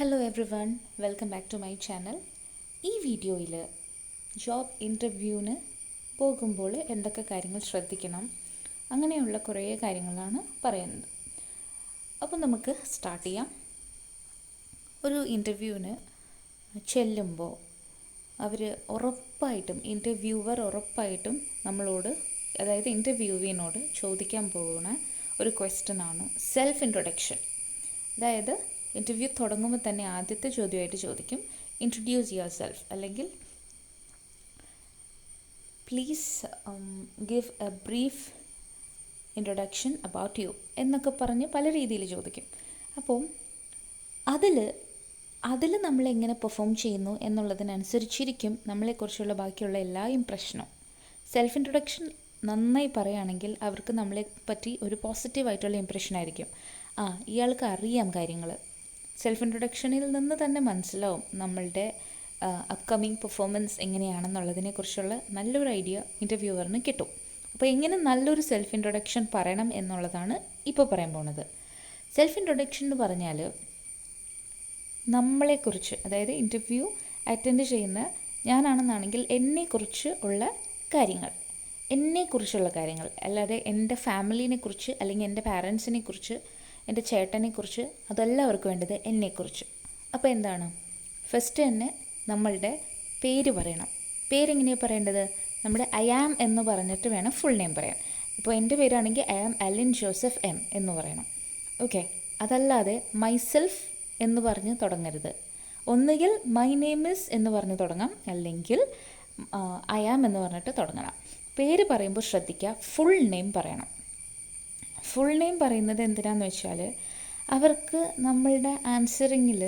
Hello everyone, welcome back to my channel. ഈ വീഡിയോയിൽ job ഇൻ്റർവ്യൂവിന് പോകുമ്പോൾ എന്തൊക്കെ കാര്യങ്ങൾ ശ്രദ്ധിക്കണം അങ്ങനെയുള്ള കുറേ കാര്യങ്ങളാണ് പറയുന്നത്. അപ്പോൾ നമുക്ക് സ്റ്റാർട്ട് ചെയ്യാം. ഒരു ഇൻ്റർവ്യൂവിന് ചെല്ലുമ്പോൾ അവർ ഇൻ്റർവ്യൂവർ ഉറപ്പായിട്ടും നമ്മളോട്, അതായത് ഇൻ്റർവ്യൂവിനോട് ചോദിക്കാൻ പോകുന്ന ഒരു ക്വസ്റ്റ്യനാണ് സെൽഫ് ഇൻട്രൊഡക്ഷൻ. അതായത് ഇൻ്റർവ്യൂ തുടങ്ങുമ്പോൾ തന്നെ ആദ്യത്തെ ചോദ്യമായിട്ട് ചോദിക്കും, ഇൻട്രൊഡ്യൂസ് യുവർ സെൽഫ്, അല്ലെങ്കിൽ please give A brief introduction about you എന്നൊക്കെ പറഞ്ഞ് പല രീതിയിൽ ചോദിക്കും. അപ്പോൾ അതിൽ നമ്മളെങ്ങനെ പെർഫോം ചെയ്യുന്നു എന്നുള്ളതിനനുസരിച്ചിരിക്കും നമ്മളെക്കുറിച്ചുള്ള ബാക്കിയുള്ള എല്ലാ ഇംപ്രഷനും. സെൽഫ് ഇൻട്രൊഡക്ഷൻ നന്നായി പറയുകയാണെങ്കിൽ അവർക്ക് നമ്മളെ പറ്റി ഒരു പോസിറ്റീവായിട്ടുള്ള ഇംപ്രഷനായിരിക്കും. ഇയാൾക്ക് അറിയാം കാര്യങ്ങൾ. സെൽഫ് ഇൻട്രൊഡക്ഷനിൽ നിന്ന് തന്നെ മനസ്സിലാവും നമ്മളുടെ അപ്കമിങ് പെർഫോമൻസ് എങ്ങനെയാണെന്നുള്ളതിനെക്കുറിച്ചുള്ള നല്ലൊരു ഐഡിയ ഇൻ്റർവ്യൂവറിന് കിട്ടും. അപ്പോൾ എങ്ങനെ നല്ലൊരു സെൽഫ് ഇൻട്രൊഡക്ഷൻ പറയണം എന്നുള്ളതാണ് ഇപ്പോൾ പറയാൻ പോകുന്നത്. സെൽഫ് ഇൻട്രൊഡക്ഷൻ എന്ന് പറഞ്ഞാൽ നമ്മളെക്കുറിച്ച്, അതായത് ഇൻ്റർവ്യൂ അറ്റൻഡ് ചെയ്യുന്ന ഞാനാണെന്നാണെങ്കിൽ എന്നെക്കുറിച്ചുള്ള കാര്യങ്ങൾ, അല്ലാതെ എൻ്റെ ഫാമിലിനെക്കുറിച്ച് അല്ലെങ്കിൽ എൻ്റെ പാരൻസിനെക്കുറിച്ച്, എൻ്റെ ചേട്ടനെക്കുറിച്ച്, അതല്ല അവർക്ക് വേണ്ടത്, എന്നെക്കുറിച്ച്. അപ്പോൾ എന്താണ്, ഫസ്റ്റ് തന്നെ നമ്മളുടെ പേര് പറയണം. പേരെങ്ങനെയാണ് പറയേണ്ടത്? നമ്മുടെ ഐ ആം എന്ന് പറഞ്ഞിട്ട് വേണം ഫുൾ നെയിം പറയാൻ. ഇപ്പോൾ എൻ്റെ പേരാണെങ്കിൽ I am Alin Joseph M എന്ന് പറയണം. ഓക്കെ, അതല്ലാതെ മൈസെൽഫ് എന്ന് പറഞ്ഞ് തുടങ്ങരുത്. ഒന്നുകിൽ മൈ നെയിം ഇസ് എന്ന് പറഞ്ഞ് തുടങ്ങാം, അല്ലെങ്കിൽ ഐ ആം എന്ന് പറഞ്ഞിട്ട് തുടങ്ങണം. പേര് പറയുമ്പോൾ ശ്രദ്ധിക്കുക, ഫുൾ നെയിം പറയണം. ഫുൾ നെയിം പറയുന്നത് എന്തിനാന്ന് വെച്ചാൽ അവർക്ക് നമ്മളുടെ ആൻസറിങ്ങിൽ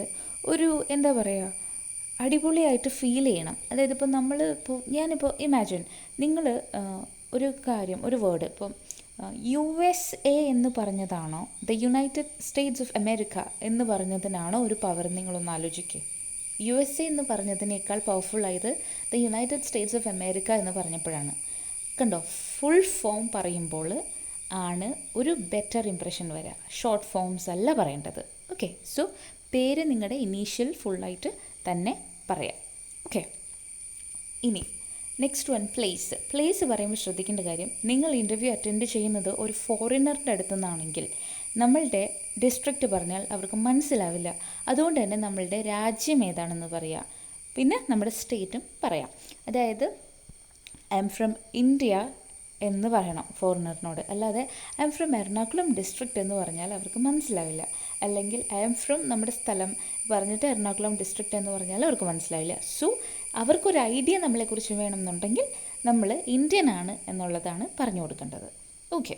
ഒരു എന്താ പറയുക, അടിപൊളിയായിട്ട് ഫീൽ ചെയ്യണം. അതായത് ഇപ്പോൾ ഞാനിപ്പോൾ ഇമാജിൻ നിങ്ങൾ ഒരു വേർഡ് ഇപ്പം USA എന്ന് പറഞ്ഞതാണോ the United States of America എന്ന് പറഞ്ഞതിനാണോ ഒരു പവർ? നിങ്ങളൊന്ന് ആലോചിക്കുക. USA എന്ന് പറഞ്ഞതിനേക്കാൾ പവർഫുള്ളായത് the United States of America എന്ന് പറഞ്ഞപ്പോഴാണ്. കണ്ടോ, ഫുൾ ഫോം പറയുമ്പോൾ ആണ് ഒരു ബെറ്റർ ഇംപ്രഷൻ വരിക. ഷോർട്ട് ഫോംസ് അല്ല പറയേണ്ടത്. ഓക്കെ, സോ പേര് നിങ്ങളുടെ ഇനീഷ്യൽ ഫുള്ളായിട്ട് തന്നെ പറയാം. ഓക്കെ, ഇനി നെക്സ്റ്റ് വൺ, പ്ലേസ് പറയുമ്പോൾ ശ്രദ്ധിക്കേണ്ട കാര്യം, നിങ്ങൾ ഇൻ്റർവ്യൂ അറ്റൻഡ് ചെയ്യുന്നത് ഒരു ഫോറിനറിൻ്റെ അടുത്തു നിന്നാണെങ്കിൽ നമ്മളുടെ ഡിസ്ട്രിക്റ്റ് പറഞ്ഞാൽ അവർക്ക് മനസ്സിലാവില്ല. അതുകൊണ്ട് തന്നെ നമ്മളുടെ രാജ്യം ഏതാണെന്ന് പറയാം, പിന്നെ നമ്മുടെ സ്റ്റേറ്റും പറയാം. അതായത് ഐ എം ഫ്രം ഇന്ത്യ എന്ന് പറയണം ഫോറിനറിനോട്. അല്ലാതെ I am from Ernakulam district എന്ന് പറഞ്ഞാൽ അവർക്ക് മനസ്സിലാവില്ല. അല്ലെങ്കിൽ ഐ എം ഫ്രം നമ്മുടെ സ്ഥലം പറഞ്ഞിട്ട് എറണാകുളം ഡിസ്ട്രിക്റ്റ് എന്ന് പറഞ്ഞാൽ അവർക്ക് മനസ്സിലാവില്ല. സോ അവർക്കൊരു ഐഡിയ നമ്മളെക്കുറിച്ച് വേണമെന്നുണ്ടെങ്കിൽ നമ്മൾ ഇന്ത്യൻ ആണ് എന്നുള്ളതാണ് പറഞ്ഞു കൊടുക്കേണ്ടത്. ഓക്കെ,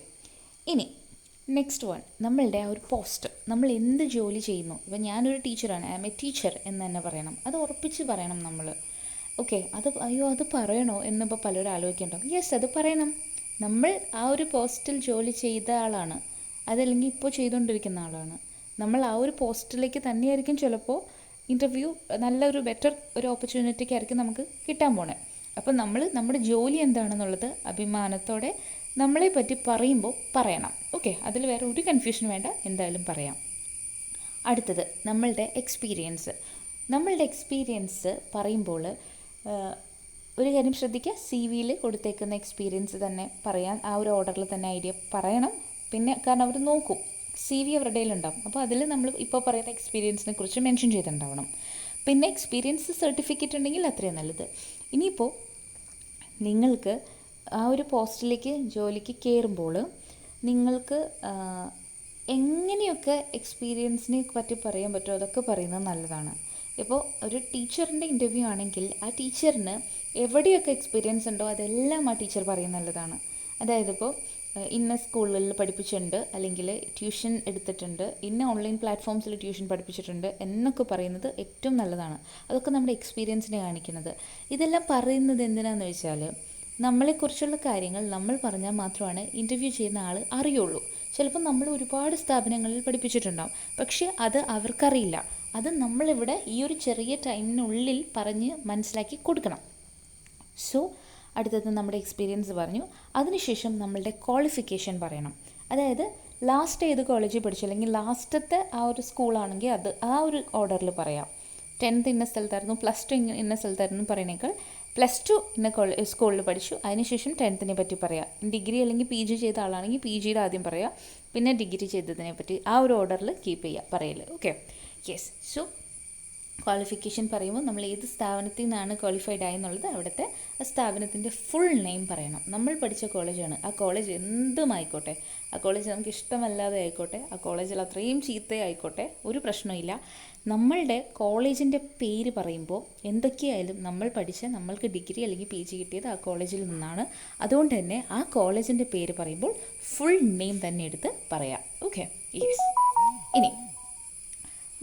ഇനി നെക്സ്റ്റ് വൺ, നമ്മളുടെ ആ ഒരു പോസ്റ്റ്, നമ്മൾ എന്ത് ജോലി ചെയ്യുന്നു. ഇപ്പം ഞാനൊരു ടീച്ചറാണ്, ഐ എം എ ടീച്ചർ എന്ന് തന്നെ പറയണം. അത് ഉറപ്പിച്ച് പറയണം നമ്മൾ. ഓക്കെ, അത് പറയണോ എന്നിപ്പോൾ പലരും ആലോചിക്കണ്ടോ? യെസ്, അത് പറയണം. നമ്മൾ ആ ഒരു പോസ്റ്റിൽ ജോലി ചെയ്ത ആളാണ്, അതല്ലെങ്കിൽ ഇപ്പോൾ ചെയ്തുകൊണ്ടിരിക്കുന്ന ആളാണ്. നമ്മൾ ആ ഒരു പോസ്റ്റിലേക്ക് തന്നെയായിരിക്കും ചിലപ്പോൾ ഇൻ്റർവ്യൂ നല്ലൊരു ബെറ്റർ ഒരു ഓപ്പർച്യൂണിറ്റിക്കായിരിക്കും നമുക്ക് കിട്ടാൻ പോണേ. അപ്പം നമ്മൾ നമ്മുടെ ജോലി എന്താണെന്നുള്ളത് അഭിമാനത്തോടെ നമ്മളെ പറ്റി പറയുമ്പോൾ പറയണം. ഓക്കെ, അതിൽ വേറെ ഒരു കൺഫ്യൂഷൻ വേണ്ട, എന്തായാലും പറയാം. അടുത്തത് നമ്മളുടെ എക്സ്പീരിയൻസ് പറയുമ്പോൾ ഒരു കാര്യം ശ്രദ്ധിക്കുക, CV-യിൽ കൊടുത്തേക്കുന്ന എക്സ്പീരിയൻസ് തന്നെ പറയാൻ ആ ഒരു ഓർഡറിൽ തന്നെ ഐഡിയ പറയണം. പിന്നെ കാരണം അവർ നോക്കും, CV അവരുടെ കയ്യിലുണ്ടാവും. അപ്പോൾ അതിൽ നമ്മൾ ഇപ്പോൾ പറയുന്ന എക്സ്പീരിയൻസിനെ കുറിച്ച് മെൻഷൻ ചെയ്തിട്ടുണ്ടാവണം. പിന്നെ എക്സ്പീരിയൻസ് സർട്ടിഫിക്കറ്റ് ഉണ്ടെങ്കിൽ അത്രയും നല്ലത്. ഇനിയിപ്പോൾ നിങ്ങൾക്ക് ആ ഒരു പോസ്റ്റിലേക്ക് ജോലിക്ക് കയറുമ്പോൾ നിങ്ങൾക്ക് എങ്ങനെയൊക്കെ എക്സ്പീരിയൻസിനെ പറ്റി പറയാൻ പറ്റുമോ അതൊക്കെ പറയുന്നത് നല്ലതാണ്. ഇപ്പോൾ ഒരു ടീച്ചറിൻ്റെ ഇൻ്റർവ്യൂ ആണെങ്കിൽ ആ ടീച്ചറിന് എവിടെയൊക്കെ എക്സ്പീരിയൻസ് ഉണ്ടോ അതെല്ലാം ആ ടീച്ചർ പറയുന്നത് നല്ലതാണ്. അതായത് ഇപ്പോൾ ഇന്ന സ്കൂളുകളിൽ പഠിപ്പിച്ചിട്ടുണ്ട്, അല്ലെങ്കിൽ ട്യൂഷൻ എടുത്തിട്ടുണ്ട്, ഇന്ന ഓൺലൈൻ പ്ലാറ്റ്ഫോംസിൽ ട്യൂഷൻ പഠിപ്പിച്ചിട്ടുണ്ട് എന്നൊക്കെ പറയുന്നത് ഏറ്റവും നല്ലതാണ്. അതൊക്കെ നമ്മുടെ എക്സ്പീരിയൻസിനെ കാണിക്കുന്നത്. ഇതെല്ലാം പറയുന്നത് എന്തിനാണെന്ന് വെച്ചാൽ നമ്മളെക്കുറിച്ചുള്ള കാര്യങ്ങൾ നമ്മൾ പറഞ്ഞാൽ മാത്രമാണ് ഇൻ്റർവ്യൂ ചെയ്യുന്ന ആൾ അറിയുള്ളൂ. ചിലപ്പോൾ നമ്മൾ ഒരുപാട് സ്ഥാപനങ്ങളിൽ പഠിപ്പിച്ചിട്ടുണ്ടാകും, പക്ഷേ അത് അവർക്കറിയില്ല. അത് നമ്മളിവിടെ ഈ ഒരു ചെറിയ ടൈമിനുള്ളിൽ പറഞ്ഞ് മനസ്സിലാക്കി കൊടുക്കണം. സോ അടുത്തത് നമ്മുടെ എക്സ്പീരിയൻസ് പറഞ്ഞു, അതിനുശേഷം നമ്മളുടെ ക്വാളിഫിക്കേഷൻ പറയണം. അതായത് ലാസ്റ്റ് ഏത് കോളേജിൽ പഠിച്ചു അല്ലെങ്കിൽ ലാസ്റ്റത്തെ ആ ഒരു സ്കൂളാണെങ്കിൽ അത് ആ ഒരു ഓർഡറിൽ പറയാം. 10th ഇന്ന സ്ഥലത്തായിരുന്നു, +2 ഇന്ന സ്ഥലത്തായിരുന്നു പറയണേക്കാൾ +2 ഇന്ന സ്കൂളിൽ പഠിച്ചു, അതിനുശേഷം 10th പറ്റി പറയാം. ഡിഗ്രി അല്ലെങ്കിൽ PG ചെയ്ത ആളാണെങ്കിൽ PGയുടെ ആദ്യം പറയാം, പിന്നെ ഡിഗ്രി ചെയ്തതിനെ പറ്റി ആ ഒരു ഓർഡറിൽ കീപ്പ് ചെയ്യുക പറയൽ. Okay, yes. സോ ക്വാളിഫിക്കേഷൻ പറയുമ്പോൾ നമ്മൾ ഏത് സ്ഥാപനത്തിൽ നിന്നാണ് ക്വാളിഫൈഡ് ആയെന്നുള്ളത് അവിടുത്തെ ആ സ്ഥാപനത്തിൻ്റെ ഫുൾ നെയിം പറയണം. നമ്മൾ പഠിച്ച കോളേജാണ്, ആ കോളേജ് എന്തുമായിക്കോട്ടെ, ആ കോളേജ് നമുക്ക് ഇഷ്ടമല്ലാതെ ആയിക്കോട്ടെ, ആ കോളേജിൽ അത്രയും ചീത്തയായിക്കോട്ടെ, ഒരു പ്രശ്നമില്ല. നമ്മളുടെ കോളേജിൻ്റെ പേര് പറയുമ്പോൾ എന്തൊക്കെയായാലും നമ്മൾ പഠിച്ച, നമ്മൾക്ക് ഡിഗ്രി അല്ലെങ്കിൽ PG കിട്ടിയത് ആ കോളേജിൽ നിന്നാണ്. അതുകൊണ്ട് തന്നെ ആ കോളേജിൻ്റെ പേര് പറയുമ്പോൾ ഫുൾ നെയിം തന്നെ എടുത്ത് പറയാം. Okay, yes. ഇനി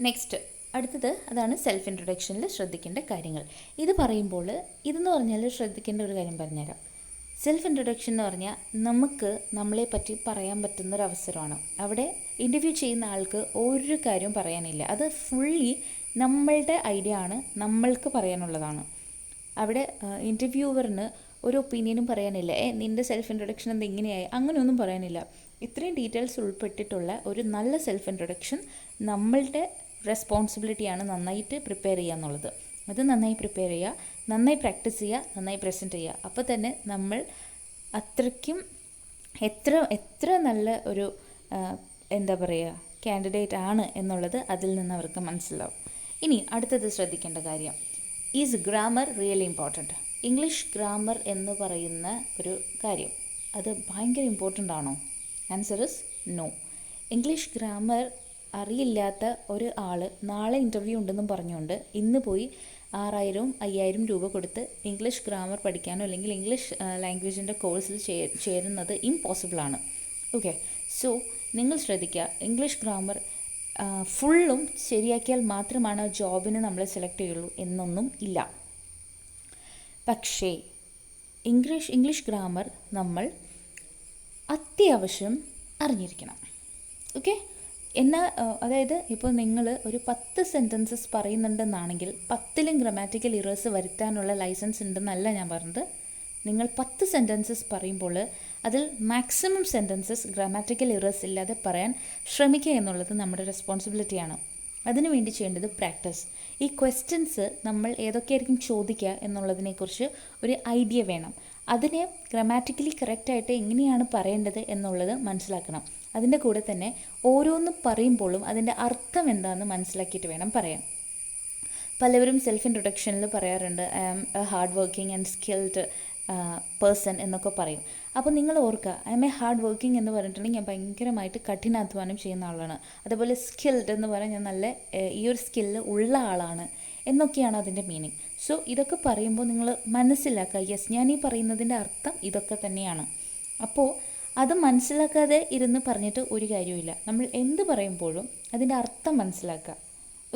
നെക്സ്റ്റ് അടുത്തത് അതാണ് സെൽഫ് ഇൻട്രൊഡക്ഷനിൽ ശ്രദ്ധിക്കേണ്ട കാര്യങ്ങൾ. ഇത് പറയുമ്പോൾ ഇതെന്ന് പറഞ്ഞാൽ ശ്രദ്ധിക്കേണ്ട ഒരു കാര്യം പറഞ്ഞുതരാം. സെൽഫ് ഇൻട്രൊഡക്ഷൻ എന്ന് പറഞ്ഞാൽ നമുക്ക് നമ്മളെ പറ്റി പറയാൻ പറ്റുന്നൊരവസരമാണ്. അവിടെ ഇൻ്റർവ്യൂ ചെയ്യുന്ന ആൾക്ക് ഒരു കാര്യവും പറയാനില്ല, അത് ഫുള്ളി നമ്മളുടെ ഐഡിയ ആണ്, നമ്മൾക്ക് പറയാനുള്ളതാണ്. അവിടെ ഇൻ്റർവ്യൂവറിന് ഒരു ഒപ്പീനിയനും പറയാനില്ല, നിൻ്റെ സെൽഫ് ഇൻട്രൊഡക്ഷൻ എന്തെങ്ങനെയായി, അങ്ങനെയൊന്നും പറയാനില്ല. ഇത്രയും ഡീറ്റെയിൽസ് ഉൾപ്പെട്ടിട്ടുള്ള ഒരു നല്ല സെൽഫ് ഇൻട്രൊഡക്ഷൻ നമ്മളുടെ റെസ്പോൺസിബിലിറ്റിയാണ് നന്നായിട്ട് പ്രിപ്പയർ ചെയ്യുക എന്നുള്ളത്. അത് നന്നായി പ്രിപ്പയർ ചെയ്യുക, നന്നായി പ്രാക്ടീസ് ചെയ്യുക, നന്നായി പ്രസൻറ്റ് ചെയ്യുക. അപ്പോൾ തന്നെ നമ്മൾ അത്രയ്ക്കും എത്ര നല്ല ഒരു എന്താ പറയുക കാൻഡിഡേറ്റ് ആണ് എന്നുള്ളത് അതിൽ നിന്ന് അവർക്ക് മനസ്സിലാവും. ഇനി അടുത്തത് ശ്രദ്ധിക്കേണ്ട കാര്യം, is grammar really important? English grammar എന്ന് പറയുന്ന ഒരു കാര്യം അത് ഭയങ്കര ഇമ്പോർട്ടൻ്റ് ആണോ? Answer is no. English grammar അറിയില്ലാത്ത ഒരു ആൾ നാളെ ഇൻ്റർവ്യൂ ഉണ്ടെന്നും പറഞ്ഞുകൊണ്ട് ഇന്ന് പോയി 6000 5000 രൂപ കൊടുത്ത് ഇംഗ്ലീഷ് ഗ്രാമർ പഠിക്കാനോ അല്ലെങ്കിൽ ഇംഗ്ലീഷ് ലാംഗ്വേജിൻ്റെ കോഴ്സിൽ ചേരുന്നത് ഇമ്പോസിബിളാണ്. ഓക്കെ, സോ നിങ്ങൾ ശ്രദ്ധിക്കുക, ഇംഗ്ലീഷ് ഗ്രാമർ ഫുള്ളും ശരിയാക്കിയാൽ മാത്രമാണ് ജോബിന് നമ്മൾ സെലക്ട് ചെയ്യുള്ളൂ എന്നൊന്നും ഇല്ല. പക്ഷേ ഇംഗ്ലീഷ് ഗ്രാമർ നമ്മൾ അത്യാവശ്യം അറിഞ്ഞിരിക്കണം. ഓക്കെ, എന്നാൽ അതായത് ഇപ്പോൾ നിങ്ങൾ ഒരു 10 സെൻറ്റൻസസ് പറയുന്നുണ്ടെന്നാണെങ്കിൽ 10ലും ഗ്രാമാറ്റിക്കൽ ഇറേഴ്സ് വരുത്താനുള്ള ലൈസൻസ് ഉണ്ടെന്നല്ല ഞാൻ പറഞ്ഞത്. നിങ്ങൾ 10 സെൻറ്റൻസസ് പറയുമ്പോൾ അതിൽ മാക്സിമം സെൻറ്റൻസസ് ഗ്രാമാറ്റിക്കൽ ഇറേഴ്സ് ഇല്ലാതെ പറയാൻ ശ്രമിക്കുക എന്നുള്ളത് നമ്മുടെ റെസ്പോൺസിബിലിറ്റിയാണ്. അതിനുവേണ്ടി ചെയ്യേണ്ടത് പ്രാക്ടീസ്. ഈ ക്വസ്റ്റ്യൻസ് നമ്മൾ ഏതൊക്കെയായിരിക്കും ചോദിക്കുക എന്നുള്ളതിനെക്കുറിച്ച് ഒരു ഐഡിയ വേണം. അതിനെ ഗ്രാമാറ്റിക്കലി കറക്റ്റായിട്ട് എങ്ങനെയാണ് പറയേണ്ടത് എന്നുള്ളത് മനസ്സിലാക്കണം. അതിൻ്റെ കൂടെ തന്നെ ഓരോന്ന് പറയുമ്പോഴും അതിൻ്റെ അർത്ഥം എന്താണെന്ന് മനസ്സിലാക്കിയിട്ട് വേണം പറയാൻ. പലവരും സെൽഫ് ഇൻട്രൊഡക്ഷനിൽ പറയാറുണ്ട് I am a hard working and skilled person എന്നൊക്കെ പറയും. അപ്പോൾ നിങ്ങൾ ഓർക്കുക, I am a hard working എന്ന് പറഞ്ഞിട്ടുണ്ടെങ്കിൽ ഞാൻ ഭയങ്കരമായിട്ട് കഠിനാധ്വാനം ചെയ്യുന്ന ആളാണ്. അതുപോലെ സ്കിൽഡ് എന്ന് പറയാൻ ഞാൻ നല്ല ഈ ഒരു സ്കില്ല് ഉള്ള ആളാണ് എന്നൊക്കെയാണ് അതിൻ്റെ മീനിങ്. സോ ഇതൊക്കെ പറയുമ്പോൾ നിങ്ങൾ മനസ്സിലാക്കുക, യെസ് ഞാൻ ഈ പറയുന്നതിൻ്റെ അർത്ഥം ഇതൊക്കെ തന്നെയാണ്. അപ്പോൾ അത് മനസ്സിലാക്കാതെ ഇരുന്ന് പറഞ്ഞിട്ട് ഒരു കാര്യമില്ല. നമ്മൾ എന്ത് പറയുമ്പോഴും അതിൻ്റെ അർത്ഥം മനസ്സിലാക്കുക.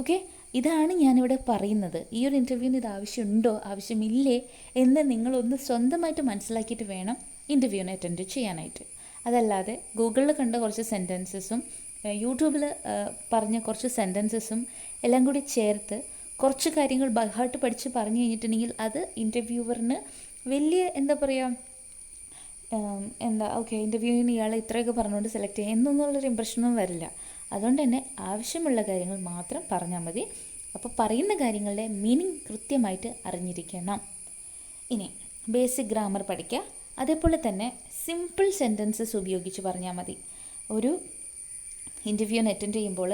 ഓക്കെ, ഇതാണ് ഞാനിവിടെ പറയുന്നത്. ഈ ഒരു ഇൻ്റർവ്യൂവിന് ഇത് ആവശ്യമുണ്ടോ ആവശ്യമില്ലേ എന്ന് നിങ്ങളൊന്ന് സ്വന്തമായിട്ട് മനസ്സിലാക്കിയിട്ട് വേണം ഇൻ്റർവ്യൂവിന് അറ്റൻഡ് ചെയ്യാനായിട്ട്. അതല്ലാതെ ഗൂഗിളിൽ കണ്ട കുറച്ച് സെൻറ്റൻസസും യൂട്യൂബിൽ പറഞ്ഞ കുറച്ച് സെൻറ്റൻസസും എല്ലാം കൂടി ചേർത്ത് കുറച്ച് കാര്യങ്ങൾ ബൈ ഹാർട്ട് പഠിച്ച് പറഞ്ഞു കഴിഞ്ഞിട്ടുണ്ടെങ്കിൽ അത് ഇൻ്റർവ്യൂവറിന് വലിയ എന്താ പറയുക ഓക്കെ ഇൻ്റർവ്യൂവിന് ഇയാളെ ഇത്രയൊക്കെ പറഞ്ഞുകൊണ്ട് സെലക്ട് ചെയ്യുക എന്നൊന്നുള്ളൊരു ഇമ്പ്രഷനൊന്നും വരില്ല. അതുകൊണ്ട് തന്നെ ആവശ്യമുള്ള കാര്യങ്ങൾ മാത്രം പറഞ്ഞാൽ മതി. അപ്പോൾ പറയുന്ന കാര്യങ്ങളുടെ മീനിങ് കൃത്യമായിട്ട് അറിഞ്ഞിരിക്കണം. ഇനി ബേസിക് ഗ്രാമർ പഠിക്കുക. അതേപോലെ തന്നെ സിമ്പിൾ സെൻറ്റൻസസ് ഉപയോഗിച്ച് പറഞ്ഞാൽ മതി. ഒരു ഇൻ്റർവ്യൂവിന് അറ്റൻഡ് ചെയ്യുമ്പോൾ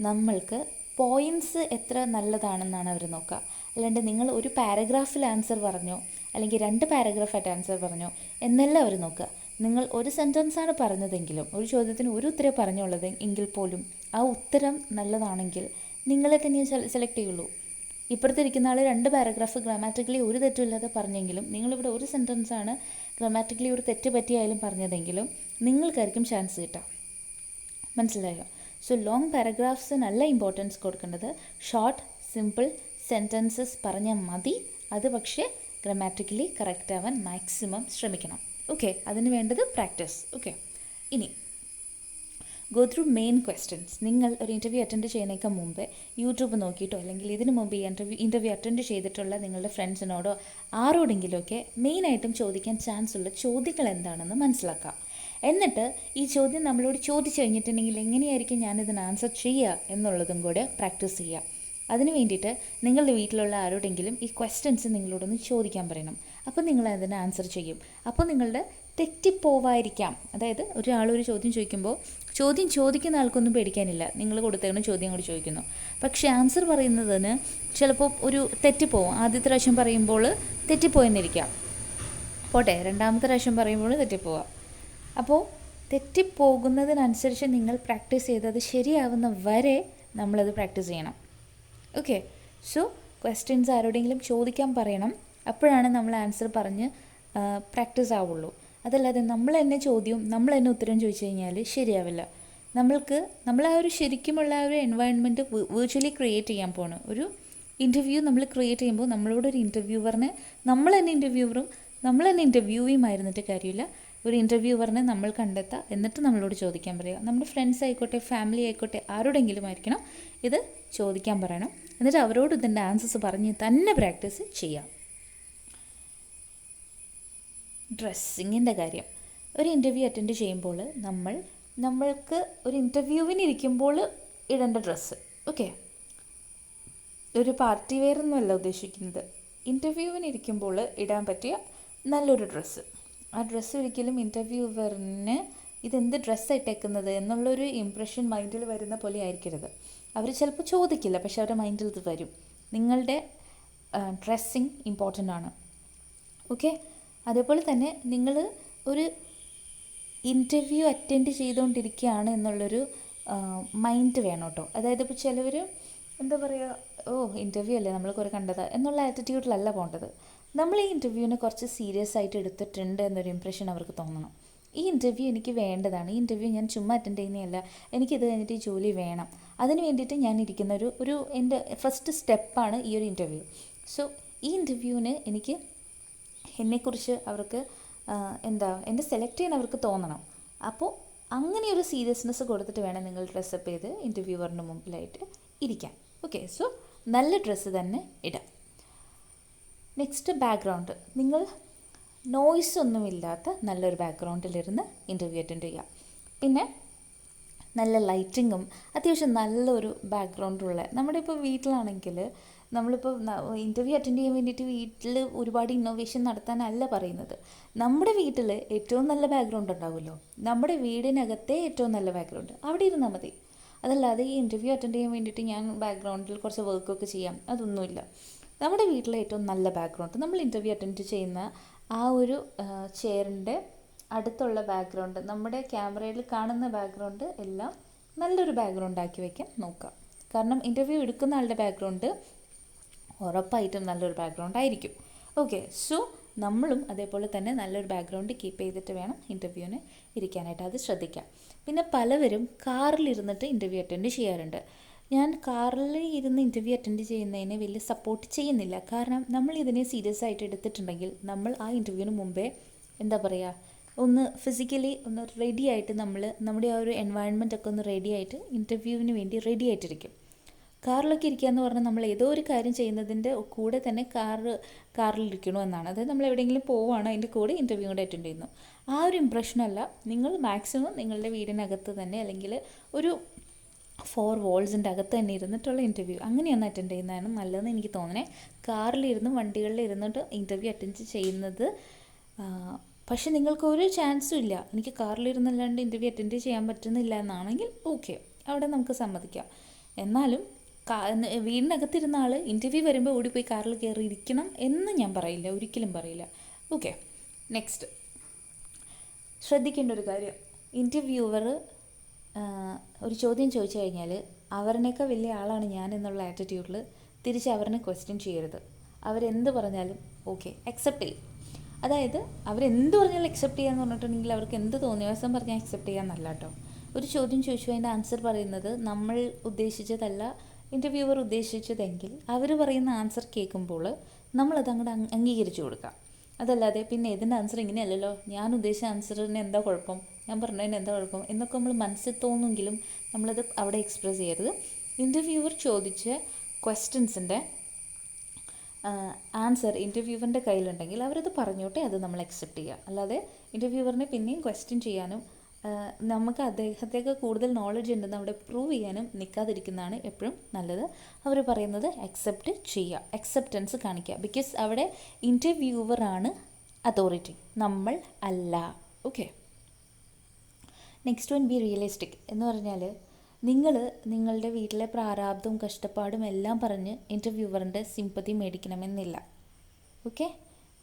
നമ്മൾക്ക് പോയിൻറ്റ്സ് എത്ര നല്ലതാണെന്നാണ് അവർ നോക്കുക. അല്ലാണ്ട് നിങ്ങൾ ഒരു പാരഗ്രാഫിൽ ആൻസർ പറഞ്ഞോ അല്ലെങ്കിൽ 2 പാരഗ്രാഫായിട്ട് ആൻസർ പറഞ്ഞോ എന്നല്ല അവർ നോക്കുക. നിങ്ങൾ ഒരു സെൻറ്റൻസാണ് പറഞ്ഞതെങ്കിലും ഒരു ചോദ്യത്തിന് ഒരു ഉത്തരം പറഞ്ഞുള്ളത് എങ്കിൽ പോലും ആ ഉത്തരം നല്ലതാണെങ്കിൽ നിങ്ങളെ തന്നെ സെലക്ട് ചെയ്യുള്ളൂ. ഇപ്പുറത്തിരിക്കുന്ന ആൾ 2 പാരഗ്രാഫ് ഗ്രാമാറ്റിക്കലി ഒരു തെറ്റുമില്ലാതെ പറഞ്ഞെങ്കിലും നിങ്ങളിവിടെ ഒരു സെൻറ്റൻസാണ് ഗ്രാമാറ്റിക്കലി ഒരു തെറ്റ് പറ്റിയായാലും പറഞ്ഞതെങ്കിലും നിങ്ങൾക്കായിരിക്കും ചാൻസ് കിട്ടുക. മനസ്സിലായോ? സോ ലോങ് പാരഗ്രാഫ്സിനല്ല ഇമ്പോർട്ടൻസ് കൊടുക്കേണ്ടത്, ഷോർട്ട് സിമ്പിൾ സെൻറ്റൻസസ് പറഞ്ഞാൽ മതി. അത് പക്ഷേ ഗ്രാമാറ്റിക്കലി കറക്റ്റ് ആവാൻ മാക്സിമം ശ്രമിക്കണം. ഓക്കെ, അതിന് വേണ്ടത് പ്രാക്ടീസ്. ഓക്കെ, ഇനി ഗോ ത്രൂ മെയിൻ ക്വസ്റ്റ്യൻസ്. നിങ്ങൾ ഒരു ഇൻ്റർവ്യൂ അറ്റൻഡ് ചെയ്യുന്നതിന് മുമ്പ് യൂട്യൂബ് നോക്കിയിട്ടോ അല്ലെങ്കിൽ ഇതിന് മുമ്പ് ഈ ഇൻ്റർവ്യൂ അറ്റൻഡ് ചെയ്തിട്ടുള്ള നിങ്ങളുടെ ഫ്രണ്ട്സിനോടോ ആരോടെങ്കിലുമൊക്കെ മെയിനായിട്ടും ചോദിക്കാൻ ചാൻസ് ഉള്ള ചോദ്യങ്ങൾ എന്താണെന്ന് മനസ്സിലാക്കാം. എന്നിട്ട് ഈ ചോദ്യം നമ്മളോട് ചോദിച്ചു കഴിഞ്ഞിട്ടുണ്ടെങ്കിൽ എങ്ങനെയായിരിക്കും ഞാനിതിന് ആൻസർ ചെയ്യുക എന്നുള്ളതും കൂടെ പ്രാക്ടീസ് ചെയ്യുക. അതിന് വേണ്ടിയിട്ട് നിങ്ങളുടെ വീട്ടിലുള്ള ആരോടെങ്കിലും ഈ ക്വസ്റ്റ്യൻസ് നിങ്ങളോടൊന്ന് ചോദിക്കാൻ പറയണം. അപ്പോൾ നിങ്ങൾ അതിന് ആൻസർ ചെയ്യും. അപ്പോൾ നിങ്ങളുടെ തെറ്റിപ്പോവാതിരിക്കാം. അതായത് ഒരാളൊരു ചോദ്യം ചോദിക്കുമ്പോൾ ചോദ്യം ചോദിക്കുന്ന ആൾക്കൊന്നും പേടിക്കാനില്ല, നിങ്ങൾ കൊടുത്തേക്കുന്ന ചോദ്യം കൂടി ചോദിക്കുന്നു. പക്ഷേ ആൻസർ പറയുന്നതിന് ചിലപ്പോൾ ഒരു തെറ്റിപ്പോവും. ആദ്യത്തെ പ്രാവശ്യം പറയുമ്പോൾ തെറ്റിപ്പോയെന്നിരിക്കാം, പോട്ടെ, രണ്ടാമത്തെ പ്രാവശ്യം പറയുമ്പോൾ തെറ്റിപ്പോവാം. അപ്പോൾ തെറ്റിപ്പോകുന്നതിനനുസരിച്ച് നിങ്ങൾ പ്രാക്ടീസ് ചെയ്തത് ശരിയാവുന്ന വരെ നമ്മളത് പ്രാക്ടീസ് ചെയ്യണം. ഓക്കെ, സോ ക്വസ്റ്റ്യൻസ് ആരോടെങ്കിലും ചോദിക്കാൻ പറയണം. അപ്പോഴാണ് നമ്മൾ ആൻസർ പറഞ്ഞ് പ്രാക്ടീസ് ആവുള്ളൂ. അതല്ലാതെ നമ്മൾ തന്നെ ചോദ്യവും നമ്മൾ തന്നെ ഉത്തരം ചോദിച്ചു കഴിഞ്ഞാൽ ശരിയാവില്ല. നമ്മൾ ആ ഒരു ശരിക്കുമുള്ള ആ ഒരു എൻവയൺമെൻറ്റ് വിർച്വലി ക്രിയേറ്റ് ചെയ്യാൻ പോകണം. ഒരു ഇൻ്റർവ്യൂ നമ്മൾ ക്രിയേറ്റ് ചെയ്യുമ്പോൾ നമ്മളോടൊരു ഇൻ്റർവ്യൂവറിനെ നമ്മൾ തന്നെ ഇൻ്റർവ്യൂവറും നമ്മൾ തന്നെ ഇൻ്റർവ്യൂവിയും ആയിരുന്നിട്ട് കാര്യമില്ല. ഒരു ഇൻ്റർവ്യൂവറിനെ നമ്മൾ കണ്ടെത്താം, എന്നിട്ട് നമ്മളോട് ചോദിക്കാൻ പറയുക. നമ്മുടെ ഫ്രണ്ട്സ് ആയിക്കോട്ടെ, ഫാമിലി ആയിക്കോട്ടെ, ആരോടെങ്കിലും ആയിരിക്കണം ഇത് ചോദിക്കാൻ പറയണം. എന്നിട്ട് അവരോട് ഇതിൻ്റെ ആൻസേഴ്സ് പറഞ്ഞ് തന്നെ പ്രാക്ടീസ് ചെയ്യാം. ഡ്രസ്സിങ്ങിൻ്റെ കാര്യം, ഒരു ഇൻ്റർവ്യൂ അറ്റൻഡ് ചെയ്യുമ്പോൾ നമ്മൾക്ക് ഒരു ഇൻ്റർവ്യൂവിന് ഇരിക്കുമ്പോൾ ഇടേണ്ട ഡ്രസ്സ്, ഓക്കെ, ഒരു പാർട്ടി വെയർ ഒന്നുമല്ല ഉദ്ദേശിക്കുന്നത്. ഇൻ്റർവ്യൂവിന് ഇരിക്കുമ്പോൾ ഇടാൻ പറ്റിയ നല്ലൊരു ഡ്രസ്സ്. ആ ഡ്രസ്സ് ഒരിക്കലും ഇൻ്റർവ്യൂവറിന് ഇതെന്ത് ഡ്രസ്സ് ഇട്ടേക്കുന്നത് എന്നുള്ളൊരു ഇംപ്രഷൻ മൈൻഡിൽ വരുന്ന പോലെ ആയിരിക്കരുത്. അവർ ചിലപ്പോൾ ചോദിക്കില്ല, പക്ഷെ അവരുടെ മൈൻഡിൽ ഇത് വരും. നിങ്ങളുടെ ഡ്രസ്സിങ് ഇമ്പോർട്ടൻ്റ് ആണ്. ഓക്കെ, അതേപോലെ തന്നെ നിങ്ങൾ ഒരു ഇൻ്റർവ്യൂ അറ്റൻഡ് ചെയ്തുകൊണ്ടിരിക്കുകയാണ് എന്നുള്ളൊരു മൈൻഡ് വേണം കേട്ടോ. അതായത് ഇപ്പോൾ ചിലവർ എന്താ പറയുക, ഇൻ്റർവ്യൂ അല്ലേ നമ്മൾ കുറേ കണ്ടതാ എന്നുള്ള ആറ്റിറ്റ്യൂഡിലല്ല പോകേണ്ടത്. നമ്മൾ ഈ ഇൻ്റർവ്യൂവിനെ കുറച്ച് സീരിയസ് ആയിട്ട് എടുത്തിട്ടുണ്ട് എന്നൊരു ഇംപ്രഷൻ അവർക്ക് തോന്നണം. ഈ ഇൻ്റർവ്യൂ എനിക്ക് വേണ്ടതാണ്, ഈ ഇൻ്റർവ്യൂ ഞാൻ ചുമ്മാ അറ്റൻഡ് ചെയ്യുന്നതല്ല, എനിക്കിത് കഴിഞ്ഞിട്ട് ഈ ജോലി വേണം, അതിന് വേണ്ടിയിട്ട് ഞാൻ ഇരിക്കുന്ന ഒരു എൻ്റെ ഫസ്റ്റ് സ്റ്റെപ്പാണ് ഈ ഒരു ഇൻ്റർവ്യൂ. സോ ഈ ഇൻ്റർവ്യൂവിന് എനിക്ക് എന്നെക്കുറിച്ച് അവർക്ക് എന്നെ സെലക്ട് ചെയ്യാൻ അവർക്ക് തോന്നണം. അപ്പോൾ അങ്ങനെയൊരു സീരിയസ്നെസ് കൊടുത്തിട്ട് വേണം നിങ്ങൾ ഡ്രസ്സപ്പ് ചെയ്ത് ഇൻ്റർവ്യൂവറിൻ്റെ മുമ്പിലായിട്ട് ഇരിക്കാൻ. ഓക്കെ, സോ നല്ല ഡ്രസ്സ് തന്നെ ഇടാം. Next, background. നിങ്ങൾ നോയ്സ് ഒന്നുമില്ലാത്ത നല്ലൊരു ബാക്ക്ഗ്രൗണ്ടിലിരുന്ന് ഇൻ്റർവ്യൂ അറ്റൻഡ് ചെയ്യുക. പിന്നെ നല്ല ലൈറ്റിങ്ങും അത്യാവശ്യം നല്ലൊരു ബാക്ക്ഗ്രൗണ്ടുള്ള, നമ്മുടെ ഇപ്പോൾ വീട്ടിലാണെങ്കിൽ നമ്മളിപ്പോൾ ഇൻ്റർവ്യൂ അറ്റൻഡ് ചെയ്യാൻ വേണ്ടിയിട്ട് വീട്ടിൽ ഒരുപാട് ഇന്നോവേഷൻ നടത്താനല്ല പറയുന്നത്. നമ്മുടെ വീട്ടിൽ ഏറ്റവും നല്ല ബാക്ക്ഗ്രൗണ്ട് ഉണ്ടാവുമല്ലോ, നമ്മുടെ വീടിനകത്തെ ഏറ്റവും നല്ല ബാക്ക്ഗ്രൗണ്ട്, അവിടെ ഇരുന്നാൽ മതി. അതല്ലാതെ ഈ ഇൻ്റർവ്യൂ അറ്റൻഡ് ചെയ്യാൻ വേണ്ടിയിട്ട് ഞാൻ ബാക്ക്ഗ്രൗണ്ടിൽ കുറച്ച് വർക്കൊക്കെ ചെയ്യാം, അതൊന്നുമില്ല. നമ്മുടെ വീട്ടിലെ ഏറ്റവും നല്ല ബാക്ക്ഗ്രൗണ്ട്, നമ്മൾ ഇൻ്റർവ്യൂ അറ്റൻഡ് ചെയ്യുന്ന ആ ഒരു ചെയറിൻ്റെ അടുത്തുള്ള ബാക്ക്ഗ്രൗണ്ട്, നമ്മുടെ ക്യാമറയിൽ കാണുന്ന ബാക്ക്ഗ്രൗണ്ട് എല്ലാം നല്ലൊരു ബാക്ക്ഗ്രൗണ്ട് ആക്കി വയ്ക്കാൻ നോക്കുക. കാരണം ഇൻ്റർവ്യൂ എടുക്കുന്ന ആളുടെ ബാക്ക്ഗ്രൗണ്ട് ഉറപ്പായിട്ടും നല്ലൊരു ബാക്ക്ഗ്രൗണ്ട് ആയിരിക്കും. ഓക്കെ, സോ നമ്മളും അതേപോലെ തന്നെ നല്ലൊരു ബാക്ക്ഗ്രൗണ്ട് കീപ്പ് ചെയ്തിട്ട് വേണം ഇൻ്റർവ്യൂവിന് ഇരിക്കാനായിട്ട്, അത് ശ്രദ്ധിക്കാം. പിന്നെ പലവരും കാറിലിരുന്നിട്ട് ഇൻ്റർവ്യൂ അറ്റൻഡ് ചെയ്യാറുണ്ട്. ഞാൻ കാറിൽ ഇരുന്ന് ഇൻ്റർവ്യൂ അറ്റൻഡ് ചെയ്യുന്നതിനെ വലിയ സപ്പോർട്ട് ചെയ്യുന്നില്ല. കാരണം നമ്മൾ ഇതിനെ സീരിയസ് ആയിട്ട് എടുത്തിട്ടുണ്ടെങ്കിൽ നമ്മൾ ആ ഇൻ്റർവ്യൂവിന് മുമ്പേ എന്താ പറയുക, ഒന്ന് ഫിസിക്കലി ഒന്ന് റെഡി ആയിട്ട് നമ്മുടെ ആ ഒരു എൻവയൺമെൻ്റ് ഒക്കെ ഒന്ന് റെഡി ആയിട്ട് ഇൻ്റർവ്യൂവിന് വേണ്ടി റെഡി ആയിട്ടിരിക്കും. കാറിലൊക്കെ ഇരിക്കുക എന്ന് പറഞ്ഞാൽ നമ്മൾ ഏതോ ഒരു കാര്യം ചെയ്യുന്നതിൻ്റെ കൂടെ തന്നെ കാറിലിരിക്കണമെന്നാണ്. അതായത് നമ്മൾ എവിടെയെങ്കിലും പോവുകയാണ്, അതിൻ്റെ കൂടെ ഇൻ്റർവ്യൂ കൂടെ അറ്റൻഡ് ചെയ്യുന്നു. ആ ഒരു ഇംപ്രഷനല്ല. നിങ്ങൾ മാക്സിമം നിങ്ങളുടെ വീടിനകത്ത് തന്നെ അല്ലെങ്കിൽ ഒരു 4 വാൾസിൻ്റെ അകത്ത് തന്നെ ഇരുന്നിട്ടുള്ള ഇൻ്റർവ്യൂ അങ്ങനെയൊന്ന് അറ്റൻഡ് ചെയ്യുന്നതാണ് നല്ലതെന്ന് എനിക്ക് തോന്നണേ. കാറിലിരുന്നും വണ്ടികളിൽ ഇരുന്നിട്ട് ഇൻ്റർവ്യൂ അറ്റൻഡ് ചെയ്യുന്നത്, പക്ഷെ നിങ്ങൾക്കൊരു ചാൻസും ഇല്ല എനിക്ക് കാറിലിരുന്നല്ലാണ്ട് ഇൻ്റർവ്യൂ അറ്റൻഡ് ചെയ്യാൻ പറ്റുന്നില്ല എന്നാണെങ്കിൽ ഓക്കെ, അവിടെ നമുക്ക് സമ്മതിക്കാം. എന്നാലും വീടിനകത്തിരുന്ന ആൾ ഇൻ്റർവ്യൂ വരുമ്പോൾ ഓടിപ്പോയി കാറിൽ കയറി ഇരിക്കണം എന്ന് ഞാൻ പറയില്ല, ഒരിക്കലും പറയില്ല. ഓക്കെ, നെക്സ്റ്റ്, ശ്രദ്ധിക്കേണ്ട ഒരു കാര്യം, ഇൻ്റർവ്യൂവർ ഒരു ചോദ്യം ചോദിച്ചു കഴിഞ്ഞാൽ അവരിനേക്കാൾ വലിയ ആളാണ് ഞാൻ എന്നുള്ള ആറ്റിറ്റ്യൂഡിൽ തിരിച്ച് അവരെ ക്വസ്റ്റ്യൻ ചെയ്യരുത്. അവരെന്ത് പറഞ്ഞാലും ഓക്കെ അക്സെപ്റ്റ് ചെയ്യും. അതായത് അവരെന്ത് പറഞ്ഞാലും അക്സെപ്റ്റ് ചെയ്യാന്ന് പറഞ്ഞിട്ടുണ്ടെങ്കിൽ അവർക്ക് എന്ത് തോന്നിയവസം പറഞ്ഞാൽ അക്സെപ്റ്റ് ചെയ്യാന്നല്ല കേട്ടോ. ഒരു ചോദ്യം ചോദിച്ചു അതിൻ്റെ ആൻസർ പറയുന്നത് നമ്മൾ ഉദ്ദേശിച്ചതല്ല ഇൻ്റർവ്യൂവർ ഉദ്ദേശിച്ചതെങ്കിൽ അവർ പറയുന്ന ആൻസർ കേൾക്കുമ്പോൾ നമ്മളത് അങ്ങോട്ട് അംഗീകരിച്ചു കൊടുക്കാം. അതല്ലാതെ പിന്നെ ഇതിൻ്റെ ആൻസർ ഇങ്ങനെയല്ലല്ലോ, ഞാൻ ഉദ്ദേശിച്ച ആൻസറിന് എന്താ കുഴപ്പം, ഞാൻ പറഞ്ഞതിന് എന്താ കുഴപ്പം എന്നൊക്കെ നമ്മൾ മനസ്സിൽ തോന്നുമെങ്കിലും നമ്മളത് അവിടെ എക്സ്പ്രസ് ചെയ്യരുത്. ഇൻ്റർവ്യൂവർ ചോദിച്ച ക്വസ്റ്റ്യൻസിൻ്റെ ആൻസർ ഇൻ്റർവ്യൂവറിൻ്റെ കയ്യിലുണ്ടെങ്കിൽ അവരത് പറഞ്ഞോട്ടെ, അത് നമ്മൾ അക്സെപ്റ്റ് ചെയ്യുക. അല്ലാതെ ഇൻ്റർവ്യൂവറിനെ പിന്നെയും ക്വസ്റ്റ്യൻ ചെയ്യാനും നമുക്ക് അദ്ദേഹത്തേക്ക് കൂടുതൽ നോളജ് ഉണ്ടെന്ന് അവിടെ പ്രൂവ് ചെയ്യാനും നിൽക്കാതിരിക്കുന്നതാണ് എപ്പോഴും നല്ലത്. അവർ പറയുന്നത് അക്സെപ്റ്റ് ചെയ്യുക, അക്സെപ്റ്റൻസ് കാണിക്കുക. ബിക്കോസ് അവിടെ ഇൻ്റർവ്യൂവറാണ് അതോറിറ്റി, നമ്മൾ അല്ല. Okay, next one, B realistic എന്ന് പറഞ്ഞാൽ നിങ്ങൾ നിങ്ങളുടെ വീട്ടിലെ പ്രാരാബ്ദവും കഷ്ടപ്പാടും എല്ലാം പറഞ്ഞ് ഇൻ്റർവ്യൂവറിൻ്റെ സിമ്പതി മേടിക്കണമെന്നില്ല. ഓക്കെ,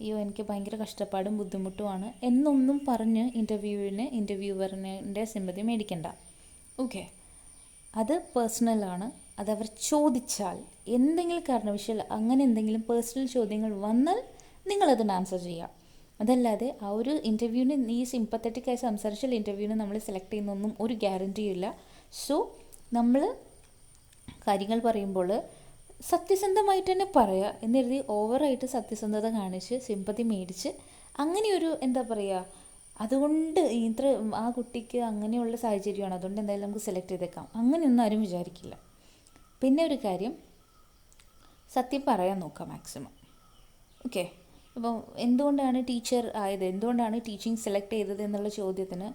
അയ്യോ എനിക്ക് ഭയങ്കര കഷ്ടപ്പാടും ബുദ്ധിമുട്ടുമാണ് എന്നൊന്നും പറഞ്ഞ് ഇൻ്റർവ്യൂവറിൻ്റെ സിമ്പതി മേടിക്കണ്ട. ഓക്കെ, അത് പേഴ്സണലാണ്. അതവർ ചോദിച്ചാൽ, എന്തെങ്കിലും കാരണവശാൽ അങ്ങനെ എന്തെങ്കിലും പേഴ്സണൽ ചോദ്യങ്ങൾ വന്നാൽ നിങ്ങളതിന് ആൻസർ ചെയ്യുക. അതല്ലാതെ ആ ഒരു ഇൻ്റർവ്യൂവിന് ഈ സിമ്പത്തറ്റിക്കായി സംസാരിച്ചാൽ ഇൻ്റർവ്യൂവിന് നമ്മൾ സെലക്ട് ചെയ്യുന്നൊന്നും ഒരു ഗ്യാരൻറ്റിയും ഇല്ല. സോ നമ്മൾ കാര്യങ്ങൾ പറയുമ്പോൾ സത്യസന്ധമായിട്ട് തന്നെ പറയുക എന്നെഴുതി ഓവറായിട്ട് സത്യസന്ധത കാണിച്ച് സിമ്പതി മേടിച്ച് അങ്ങനെയൊരു എന്താ പറയുക, അതുകൊണ്ട് ഇത്ര ആ കുട്ടിക്ക് അങ്ങനെയുള്ള സാഹചര്യമാണ് അതുകൊണ്ട് എന്തായാലും നമുക്ക് സെലക്ട് ചെയ്തേക്കാം, അങ്ങനെയൊന്നും ആരും വിചാരിക്കില്ല. പിന്നെ ഒരു കാര്യം, സത്യം പറയാൻ നോക്കാം മാക്സിമം. ഓക്കെ, അപ്പോൾ എന്തുകൊണ്ടാണ് ടീച്ചർ ആയത്, എന്തുകൊണ്ടാണ് ടീച്ചിങ് സെലക്ട് ചെയ്തത് എന്നുള്ള ചോദ്യത്തിന്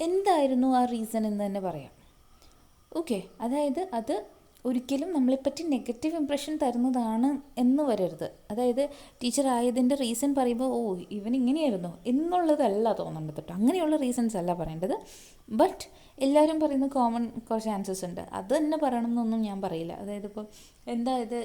എന്തായിരുന്നു ആ റീസൺ എന്ന് തന്നെ പറയാം. ഓക്കെ, അതായത് അത് ഒരിക്കലും നമ്മളെപ്പറ്റി നെഗറ്റീവ് ഇംപ്രഷൻ തരുന്നതാണ് എന്ന് വരരുത്. അതായത് ടീച്ചർ ആയതിൻ്റെ റീസൺ പറയുമ്പോൾ ഓ ഇവൻ ഇങ്ങനെയായിരുന്നു എന്നുള്ളതല്ല തോന്നേണ്ടത് കേട്ടോ, അങ്ങനെയുള്ള റീസൺസ് അല്ല പറയേണ്ടത്. ബട്ട് എല്ലാവരും പറയുന്ന കോമൺ കുറച്ച് ആൻസേഴ്സ് ഉണ്ട്, അത് തന്നെ പറയണം എന്നൊന്നും ഞാൻ പറയില്ല. അതായത് ഇപ്പോൾ എന്താ ഇത്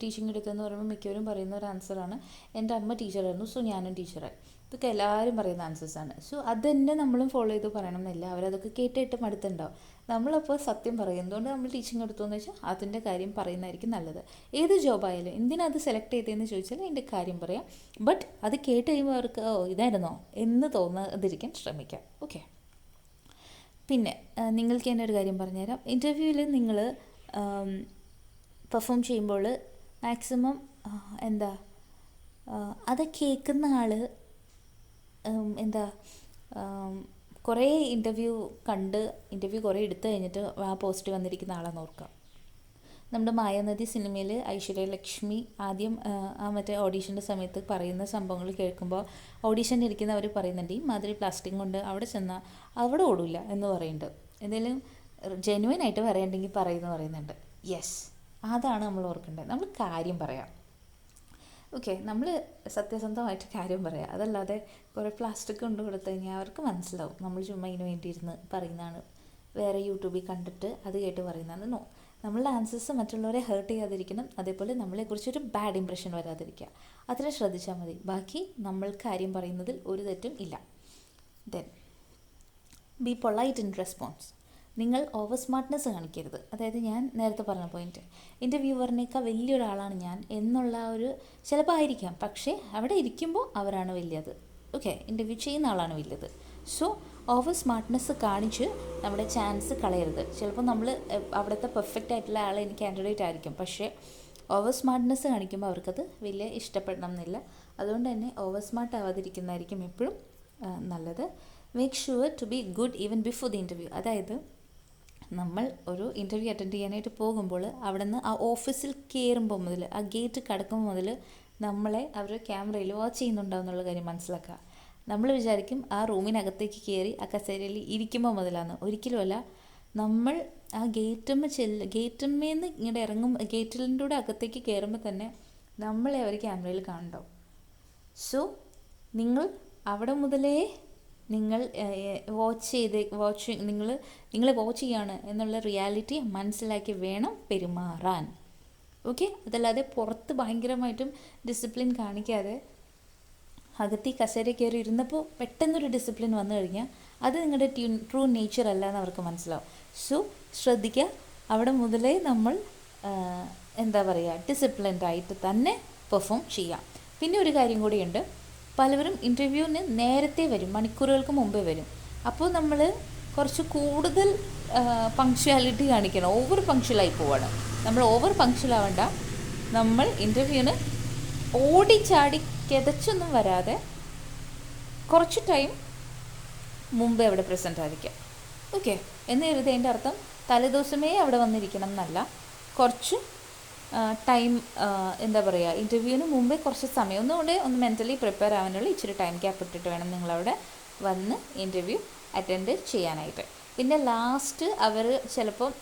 ടീച്ചിങ് എടുത്തതെന്ന് പറയുമ്പോൾ മിക്കവരും പറയുന്ന ഒരു ആൻസറാണ് എൻ്റെ അമ്മ ടീച്ചറായിരുന്നു സോ ഞാനും ടീച്ചറായി. ഇതൊക്കെ എല്ലാവരും പറയുന്ന ആൻസേഴ്സാണ്. സോ അത് തന്നെ നമ്മളും ഫോളോ ചെയ്ത് പറയണം എന്നില്ല, അവരതൊക്കെ കേട്ടിട്ട് മടുത്തുണ്ടാവും. നമ്മളപ്പോൾ സത്യം പറയും, എന്തുകൊണ്ട് നമ്മൾ ടീച്ചിങ് എടുത്തോന്ന് വെച്ചാൽ അതിൻ്റെ കാര്യം പറയുന്നതായിരിക്കും നല്ലത്. ഏത് ജോബായാലും എന്തിനാ അത് സെലക്ട് ചെയ്തതെന്ന് ചോദിച്ചാൽ അതിൻ്റെ കാര്യം പറയാം. ബട്ട് അത് കേട്ട് കഴിയുമ്പോൾ അവർക്ക് ഓ ഇതായിരുന്നോ എന്ന് തോന്നാതിരിക്കാൻ ശ്രമിക്കാം. ഓക്കെ, പിന്നെ നിങ്ങൾക്ക് തന്നെ ഒരു കാര്യം പറഞ്ഞുതരാം. ഇൻ്റർവ്യൂവിൽ നിങ്ങൾ പെർഫോം ചെയ്യുമ്പോൾ മാക്സിമം എന്താ അത് കേൾക്കുന്ന ആൾ എന്താ കുറേ ഇൻ്റർവ്യൂ കുറേ എടുത്തു കഴിഞ്ഞിട്ട് ആ പോസ്റ്റ് വന്നിരിക്കുന്ന ആളാന്ന് ഓർക്കുക. നമ്മുടെ മായാനദി സിനിമയിൽ ഐശ്വര്യലക്ഷ്മി ആദ്യം ആ മറ്റേ ഓഡീഷൻ്റെ സമയത്ത് പറയുന്ന സംഭവങ്ങൾ കേൾക്കുമ്പോൾ ഓഡീഷനിൽ ഇരിക്കുന്നവർ പറയുന്നുണ്ട് ഈ മാതിരി പ്ലാസ്റ്റിക് കൊണ്ട് അവിടെ ചെന്നാൽ അവിടെ ഓടില്ല എന്ന് പറയുന്നുണ്ട്. എന്തെങ്കിലും ജെന്യുവൻ ആയിട്ട് പറയണ്ടെങ്കിൽ പറയുന്നുണ്ട്. യെസ്, അതാണ് നമ്മൾ ഓർക്കേണ്ടത്. നമ്മൾ കാര്യം പറയാം. ഓക്കെ, നമ്മൾ സത്യസന്ധമായിട്ട് കാര്യം പറയാം. അതല്ലാതെ കുറേ പ്ലാസ്റ്റിക് കൊണ്ട് കൊടുത്തു കഴിഞ്ഞാൽ അവർക്ക് മനസ്സിലാവും നമ്മൾ ചുമ്മാ ഇതിന് വേണ്ടിയിരുന്ന് പറയുന്നതാണ്, വേറെ യൂട്യൂബിൽ കണ്ടിട്ട് അത് കേട്ട് പറയുന്നതാണ്. നോ, നമ്മളുടെ ആൻസേഴ്സ് മറ്റുള്ളവരെ ഹേർട്ട് ചെയ്യാതിരിക്കണം. അതേപോലെ നമ്മളെക്കുറിച്ചൊരു ബാഡ് ഇംപ്രഷൻ വരാതിരിക്കുക, അത്ര ശ്രദ്ധിച്ചാൽ മതി. ബാക്കി നമ്മൾ കാര്യം പറയുന്നതിൽ ഒരു തെറ്റും ഇല്ല. Then B polite in response. നിങ്ങൾ ഓവർ സ്മാർട്ട്നെസ് കാണിക്കരുത്. അതായത് ഞാൻ നേരത്തെ പറഞ്ഞ പോയിന്റ്, ഇൻ്റർവ്യൂവറിനേക്കാൾ വലിയൊരാളാണ് ഞാൻ എന്നുള്ള ഒരു ചിലപ്പോൾ ആയിരിക്കാം, പക്ഷേ അവിടെ ഇരിക്കുമ്പോൾ അവരാണ് വലിയത്. ഓക്കെ, ഇൻ്റർവ്യൂ ചെയ്യുന്ന ആളാണ് വലിയത്. സോ ഓവർ സ്മാർട്ട്നെസ് കാണിച്ച് നമ്മുടെ ചാൻസ് കളയരുത്. ചിലപ്പോൾ നമ്മൾ അവിടുത്തെ പെർഫെക്റ്റ് ആയിട്ടുള്ള ആൾ എനിക്ക് കാൻഡിഡേറ്റ് ആയിരിക്കും, പക്ഷേ ഓവർ സ്മാർട്ട്നെസ് കാണിക്കുമ്പോൾ അവർക്കത് വലിയ ഇഷ്ടപ്പെടണം എന്നില്ല. അതുകൊണ്ട് തന്നെ ഓവർ സ്മാർട്ട് ആവാതിരിക്കുന്നതായിരിക്കും എപ്പോഴും നല്ലത്. Make sure to be good even before the interview. അതായത് നമ്മൾ ഒരു ഇൻ്റർവ്യൂ അറ്റൻഡ് ചെയ്യാനായിട്ട് പോകുമ്പോൾ അവിടെ നിന്ന് ആ ഓഫീസിൽ കയറുമ്പോൾ മുതൽ ആ ഗേറ്റ് കടക്കുമ്പോൾ മുതൽ നമ്മളെ അവർ ക്യാമറയിൽ വാച്ച് ചെയ്യുന്നുണ്ടാവും എന്നുള്ള കാര്യം മനസ്സിലാക്കുക. നമ്മൾ വിചാരിക്കും ആ റൂമിനകത്തേക്ക് കയറി ആ കസേരയിൽ ഇരിക്കുമ്പോൾ മുതലാണ്. ഒരിക്കലുമല്ല. നമ്മൾ ആ ഗേറ്റമ്മേന്ന് ഇങ്ങോട്ട് ഗേറ്റിൻ്റെ കൂടെ അകത്തേക്ക് കയറുമ്പോൾ തന്നെ നമ്മളെ അവർ ക്യാമറയിൽ കാണുന്നുണ്ടാവും. സോ നിങ്ങൾ അവിടെ മുതലേ നിങ്ങൾ നിങ്ങളെ വാച്ച് ചെയ്യാണ് എന്നുള്ള റിയാലിറ്റി മനസ്സിലാക്കി വേണം പെരുമാറാൻ. ഓക്കെ, അതല്ലാതെ പുറത്ത് ഭയങ്കരമായിട്ടും ഡിസിപ്ലിൻ കാണിക്കാതെ അകത്ത് ഈ കസേര കയറി ഇരുന്നപ്പോൾ പെട്ടെന്നൊരു ഡിസിപ്ലിൻ വന്നു കഴിഞ്ഞാൽ അത് നിങ്ങളുടെ ട്രൂ നേച്ചർ അല്ല എന്ന് അവർക്ക് മനസ്സിലാവും. സോ ശ്രദ്ധിക്കുക, അവിടെ മുതലേ നമ്മൾ എന്താ പറയുക ഡിസിപ്ലിൻഡ് ആയിട്ട് തന്നെ പെർഫോം ചെയ്യാം. പിന്നെ ഒരു കാര്യം കൂടിയുണ്ട്, പലവരും ഇൻ്റർവ്യൂവിന് നേരത്തെ വരും, മണിക്കൂറുകൾക്ക് മുമ്പേ വരും. അപ്പോൾ നമ്മൾ കുറച്ച് കൂടുതൽ പങ്ക്ച്വാലിറ്റി കാണിക്കണം. ഓവർ പങ്ക്ച്വലായി പോവാണ്. നമ്മൾ ഓവർ പങ്ക്ച്വലാവണ്ട. നമ്മൾ ഇൻ്റർവ്യൂവിന് ഓടിച്ചാടി കിതച്ചൊന്നും വരാതെ കുറച്ച് ടൈം മുമ്പേ അവിടെ പ്രസൻ്റ് ആയിരിക്കാം. ഓക്കെ, എന്ന് കരുതി അതിൻ്റെ അർത്ഥം തലേദിവസമേ അവിടെ വന്നിരിക്കണം എന്നല്ല. കുറച്ച് ടൈം എന്താ പറയുക, ഇൻ്റർവ്യൂവിന് മുമ്പേ കുറച്ച് സമയം ഒന്ന് മെൻ്റലി പ്രിപ്പയർ ആവാനുള്ള ഇച്ചിരി ടൈം ഗ്യാപ്പ് ഇട്ടിട്ട് വേണം നിങ്ങളവിടെ വന്ന് ഇൻ്റർവ്യൂ അറ്റൻഡ് ചെയ്യാനായിട്ട്. പിന്നെ ലാസ്റ്റ് അവർ ചിലപ്പം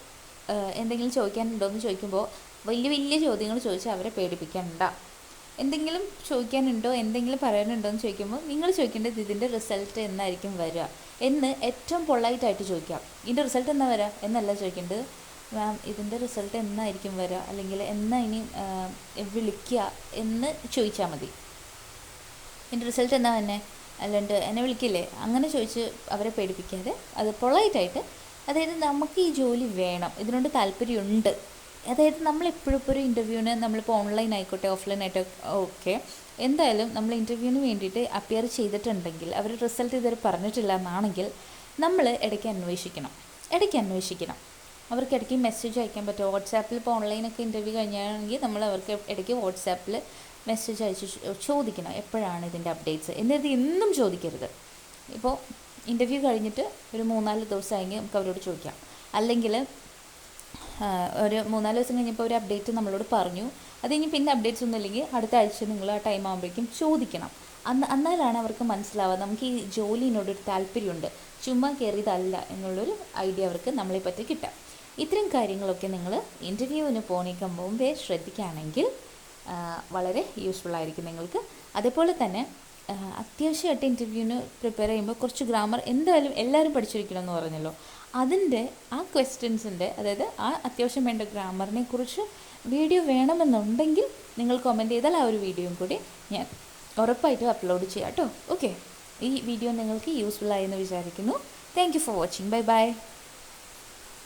എന്തെങ്കിലും ചോദിക്കാനുണ്ടോ എന്ന് ചോദിക്കുമ്പോൾ വലിയ വലിയ ചോദ്യങ്ങൾ ചോദിച്ചാൽ അവരെ പേടിപ്പിക്കണ്ട. എന്തെങ്കിലും ചോദിക്കാനുണ്ടോ, എന്തെങ്കിലും പറയാനുണ്ടോ എന്ന് ചോദിക്കുമ്പോൾ നിങ്ങൾ ചോദിക്കേണ്ടത് ഇതിൻ്റെ റിസൾട്ട് എന്നായിരിക്കും വരിക എന്ന് ഏറ്റവും പൊളൈറ്റായിട്ട് ചോദിക്കാം. ഇതിൻ്റെ റിസൾട്ട് എന്നാ വരിക എന്നല്ല ചോദിക്കേണ്ടത്, മാം ഇതിൻ്റെ റിസൾട്ട് എന്നായിരിക്കും വരിക, അല്ലെങ്കിൽ എന്നാ ഇനി വിളിക്കുക എന്ന് ചോദിച്ചാൽ മതി. ഇതിൻ്റെ റിസൾട്ട് എന്നാ തന്നെ, അല്ലാണ്ട് എന്നെ വിളിക്കില്ലേ അങ്ങനെ ചോദിച്ച് അവരെ പേടിപ്പിക്കാതെ അത് പൊളൈറ്റായിട്ട്, അതായത് നമുക്ക് ഈ ജോലി വേണം, ഇതിനോട് താല്പര്യമുണ്ട്, അതായത് നമ്മളെപ്പോഴും ഇപ്പോൾ ഒരു ഇൻ്റർവ്യൂവിന് നമ്മളിപ്പോൾ ഓൺലൈൻ ആയിക്കോട്ടെ ഓഫ്ലൈൻ ആയിട്ടോ ഓക്കെ, എന്തായാലും നമ്മൾ ഇൻ്റർവ്യൂവിന് വേണ്ടിയിട്ട് അപ്പിയർ ചെയ്തിട്ടുണ്ടെങ്കിൽ അവർ റിസൾട്ട് ഇതുവരെ പറഞ്ഞിട്ടില്ല എന്നാണെങ്കിൽ നമ്മൾ ഇടയ്ക്ക് അന്വേഷിക്കണം. അവർക്ക് ഇടയ്ക്ക് മെസ്സേജ് അയക്കാൻ പറ്റുമോ, വാട്സാപ്പിൽ ഇപ്പോൾ ഓൺലൈനൊക്കെ ഇൻ്റർവ്യൂ കഴിഞ്ഞാണെങ്കിൽ നമ്മൾ അവർക്ക് ഇടയ്ക്ക് വാട്സാപ്പിൽ മെസ്സേജ് അയച്ച് ചോദിക്കണം എപ്പോഴാണ് ഇതിൻ്റെ അപ്ഡേറ്റ്സ്. എന്നിട്ട് എന്നും ചോദിക്കരുത്. ഇപ്പോൾ ഇൻ്റർവ്യൂ കഴിഞ്ഞിട്ട് ഒരു 3-4 ദിവസമായെങ്കിൽ നമുക്ക് അവരോട് ചോദിക്കാം. അല്ലെങ്കിൽ ഒരു 3-4 ദിവസം കഴിഞ്ഞപ്പോൾ ഒരു അപ്ഡേറ്റ് നമ്മളോട് പറഞ്ഞു, അത് കഴിഞ്ഞ് പിന്നെ അപ്ഡേറ്റ്സ് ഒന്നും ഇല്ലെങ്കിൽ അടുത്ത ആഴ്ച നിങ്ങൾ ആ ടൈം ആകുമ്പോഴേക്കും ചോദിക്കണം. എന്നാലാണ് അവർക്ക് മനസ്സിലാവുക നമുക്ക് ഈ ജോലിനോടൊരു താല്പര്യമുണ്ട്, ചുമ്മാ കയറിയതല്ല എന്നുള്ളൊരു ഐഡിയ അവർക്ക് നമ്മളെ പറ്റി കിട്ടാം. ഇത്തരം കാര്യങ്ങളൊക്കെ നിങ്ങൾ ഇൻ്റർവ്യൂവിന് പോകാൻ മുമ്പേ ശ്രദ്ധിക്കുകയാണെങ്കിൽ വളരെ യൂസ്ഫുൾ ആയിരിക്കും നിങ്ങൾക്ക്. അതേപോലെ തന്നെ അത്യാവശ്യമായിട്ട് ഇൻ്റർവ്യൂവിന് പ്രിപ്പയർ ചെയ്യുമ്പോൾ കുറച്ച് ഗ്രാമർ എന്തായാലും എല്ലാവരും പഠിച്ചിരിക്കണമെന്ന് പറഞ്ഞല്ലോ, അതിൻ്റെ ആ ക്വസ്റ്റ്യൻസിൻ്റെ, അതായത് ആ അത്യാവശ്യം വേണ്ട ഗ്രാമറിനെ കുറിച്ച് വീഡിയോ വേണമെന്നുണ്ടെങ്കിൽ നിങ്ങൾ കമൻറ്റ് ചെയ്താൽ ആ ഒരു വീഡിയോയും കൂടി ഞാൻ ഉറപ്പായിട്ടും അപ്ലോഡ് ചെയ്യാം കേട്ടോ. ഓക്കെ, ഈ വീഡിയോ നിങ്ങൾക്ക് യൂസ്ഫുൾ ആയെന്ന് വിചാരിക്കുന്നു. Thank you for watching. Bye bye.